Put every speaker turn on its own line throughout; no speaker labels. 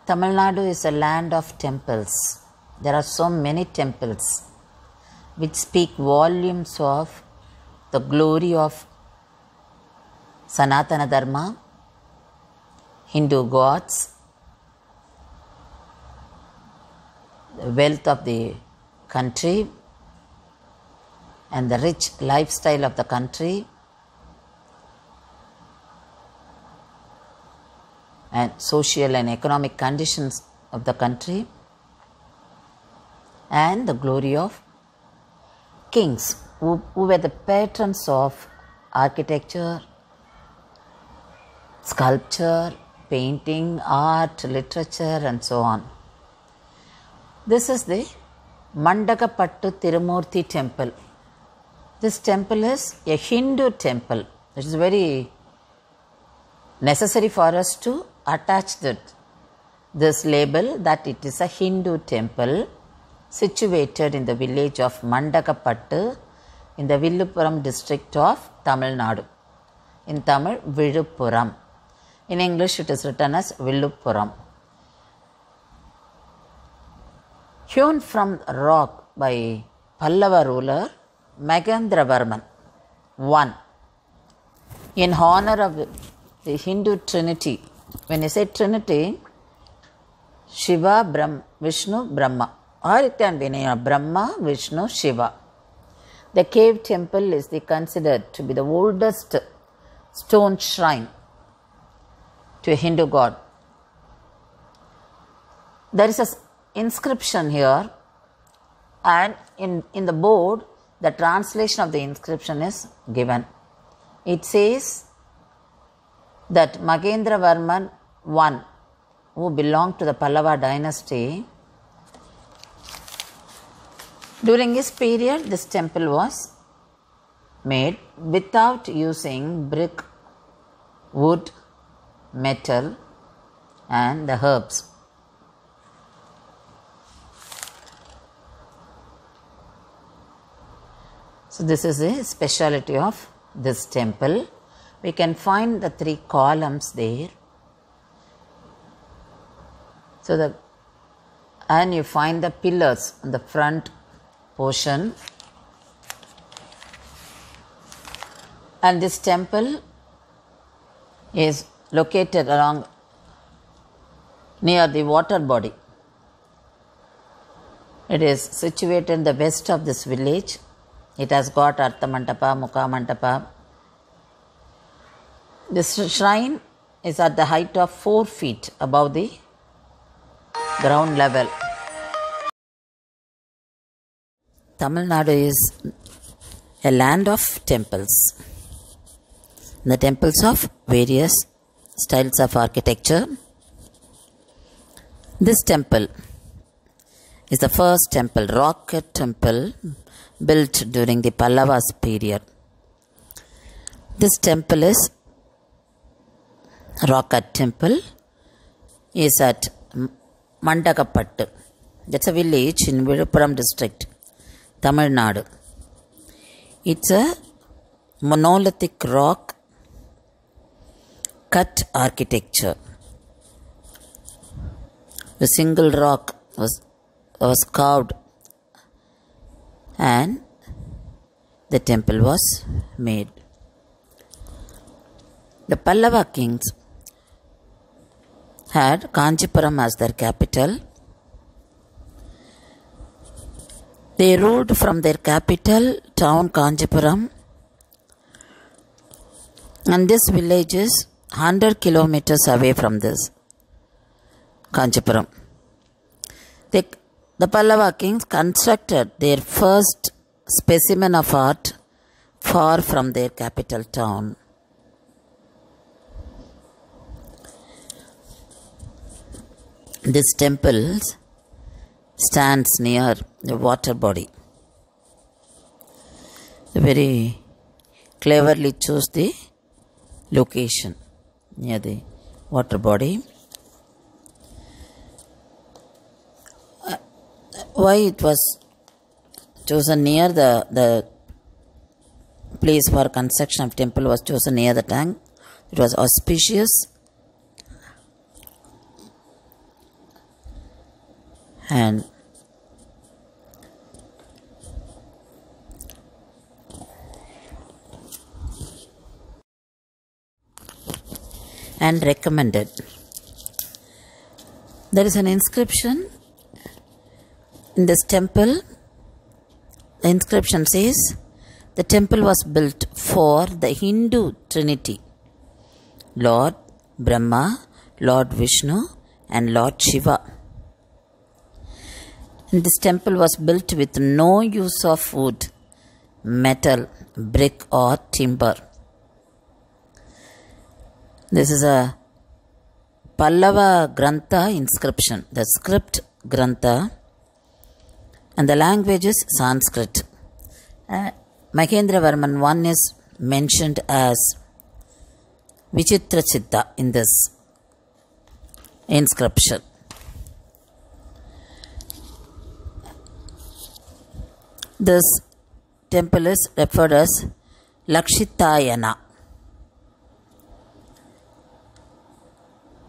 Tamil Nadu is a land of temples. There are so many temples which speak volumes of the glory of Sanatana Dharma, Hindu gods, the wealth of the country, and the rich lifestyle of the country, and social and economic conditions of the country, and the glory of kings who were the patrons of architecture, sculpture, painting, art, literature, and so on. This is the Mandagapattu Tirumurti temple. This temple is a Hindu temple. It is very necessary for us to attach this label that it is a Hindu temple situated in the village of Mandagapattu in the Villupuram district of Tamil Nadu. In Tamil, Villupuram. In English, it is written as Villupuram. Hewn from rock by Pallava ruler Mahendravarman I in honor of the Hindu Trinity. When you say Trinity, Shiva, Vishnu, Brahma, or it can be Brahma, Vishnu, Shiva. The cave temple is considered to be the oldest stone shrine to a Hindu god. There is an inscription here, and in the board, the translation of the inscription is given. It says that Mahendravarman I, who belonged to the Pallava dynasty, during his period, this temple was made without using brick, wood, metal, and the herbs. So this is a speciality of this temple. We can find the 3 columns there. And you find the pillars on the front portion. And this temple is located near the water body. It is situated in the west of this village. It has got Artha Mandapa, Mukha Mandapa. This shrine is at the height of 4 feet above the ground level. Tamil Nadu is a land of temples. The temples of various styles of architecture. This temple is the first temple, rock temple, built during the Pallavas period. This temple is rock cut temple is at Mandagapattu. That's a village in Villupuram district, Tamil Nadu. It's a monolithic rock cut architecture. The single rock was carved and the temple was made. The Pallava kings had Kanchipuram as their capital. They ruled from their capital town Kanchipuram, and this village is 100 kilometers away from this Kanchipuram. The Pallava kings constructed their first specimen of art far from their capital town. This temple stands near the water body. They very cleverly chose the location near the water body. Why it was chosen near the place for construction of temple was chosen near the tank? It was auspicious and recommended. There is an inscription in this temple. The inscription says, the temple was built for the Hindu Trinity, Lord Brahma, Lord Vishnu, and Lord Shiva. And this temple was built with no use of wood, metal, brick, or timber. This is a Pallava Grantha inscription, the script Grantha, and the language is Sanskrit. Mahendravarman I is mentioned as Vichitra Chitta in this inscription. This temple is referred as Lakshitayana.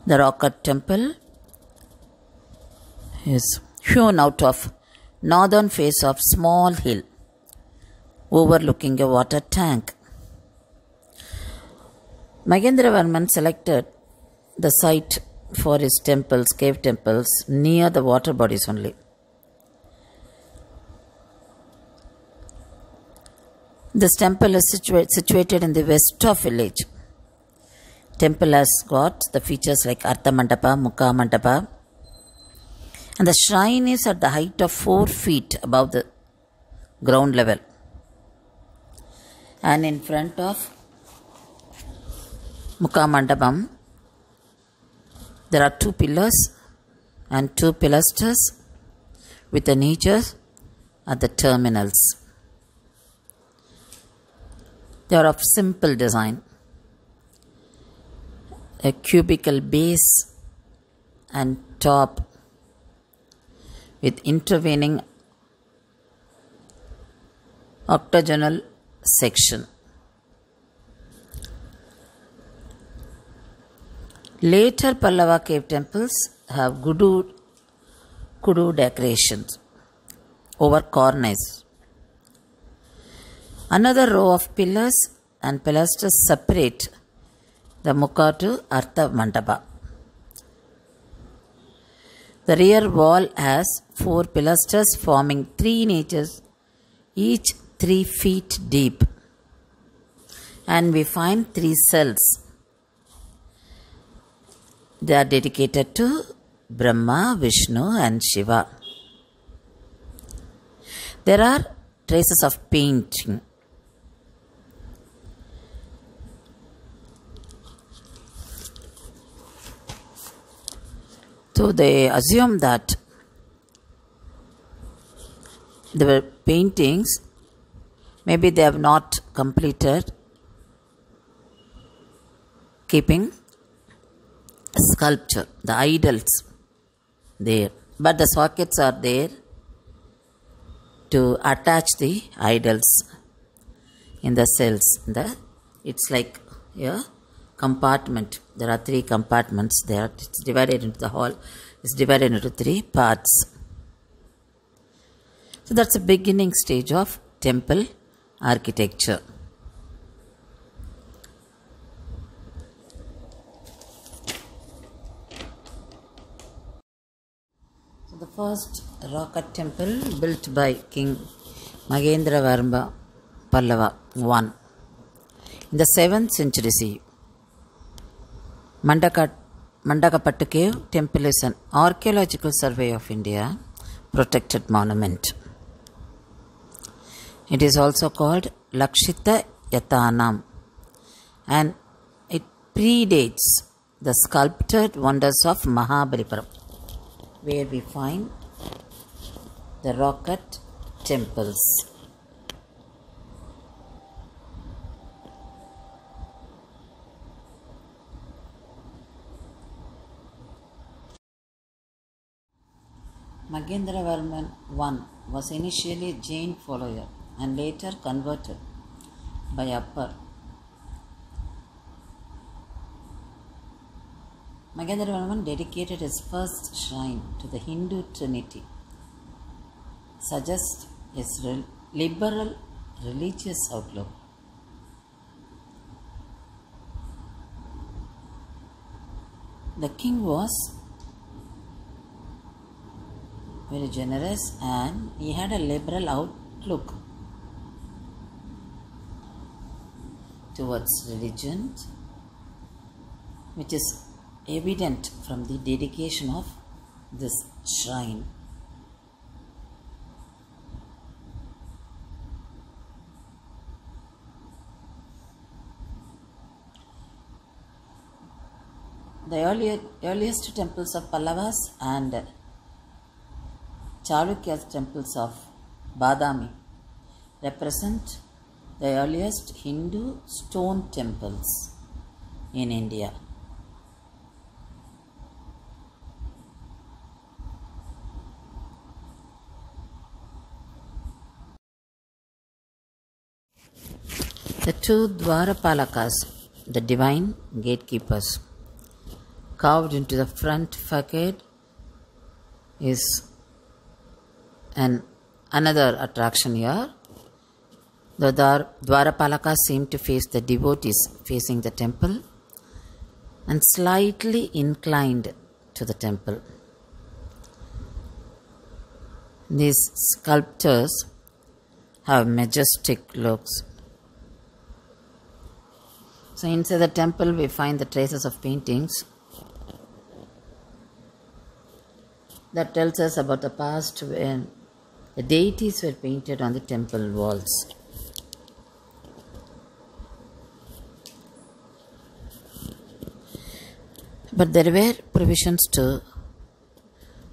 The rock-cut temple is hewn out of northern face of small hill overlooking a water tank. Mahendravarman selected the site for his temples, cave temples, near the water bodies only. This temple is situated in the west of village. Temple has got the features like Artha Mandapa, Mukha Mandapa, and the shrine is at the height of 4 feet above the ground level. And in front of Mukha Mandapam, there are 2 pillars and 2 pilasters with the niches at the terminals. They are of simple design. A cubical base and top with intervening octagonal section. Later Pallava cave temples have kudu decorations over cornice. Another row of pillars and pilasters separate the Mukha to Artha Mandapa. The rear wall has 4 pilasters forming 3 niches, each 3 feet deep. And we find 3 cells. They are dedicated to Brahma, Vishnu, and Shiva. There are traces of painting. So they assume that the paintings, maybe they have not completed keeping sculpture, the idols there. But the sockets are there to attach the idols in the cells. It's like a compartment. There are 3 compartments there. It's divided into the hall. It's divided into 3 parts. So that's a beginning stage of temple architecture. So the first rock-cut temple built by King Mahendravarman Pallava I in the 7th century CE. Mandakapattu Cave Temple is an archaeological survey of India protected monument. It is also called Lakshita Yatanam, and it predates the sculptured wonders of Mahabalipuram, where we find the rock-cut temples. Mahendravarman I was initially a Jain follower and later converted by Appar. Magendravarman dedicated his first shrine to the Hindu Trinity, suggests his liberal religious outlook. The king was very generous and he had a liberal outlook towards religion, which is evident from the dedication of this shrine. The earliest temples of Pallavas and Chalukya's temples of Badami represent the earliest Hindu stone temples in India. The two Dwarapalakas, the divine gatekeepers, carved into the front facade is another attraction here. The Dwarapalakas seem to face the devotees facing the temple and slightly inclined to the temple. These sculptures have majestic looks. So inside the temple we find the traces of paintings that tells us about the past when the deities were painted on the temple walls. But there were provisions to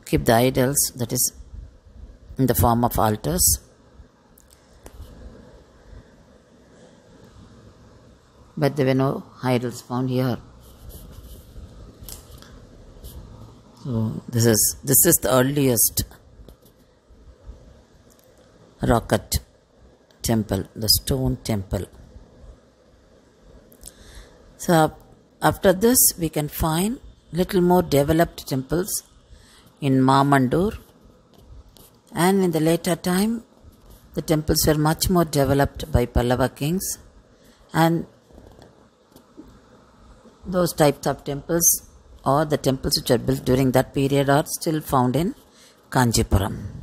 keep the idols, that is in the form of altars. But there were no idols found here. So this is the earliest rock cut temple, the stone temple. So after this we can find little more developed temples in Mamandur, and in the later time the temples were much more developed by Pallava kings, and those types of temples or the temples which are built during that period are still found in Kanchipuram.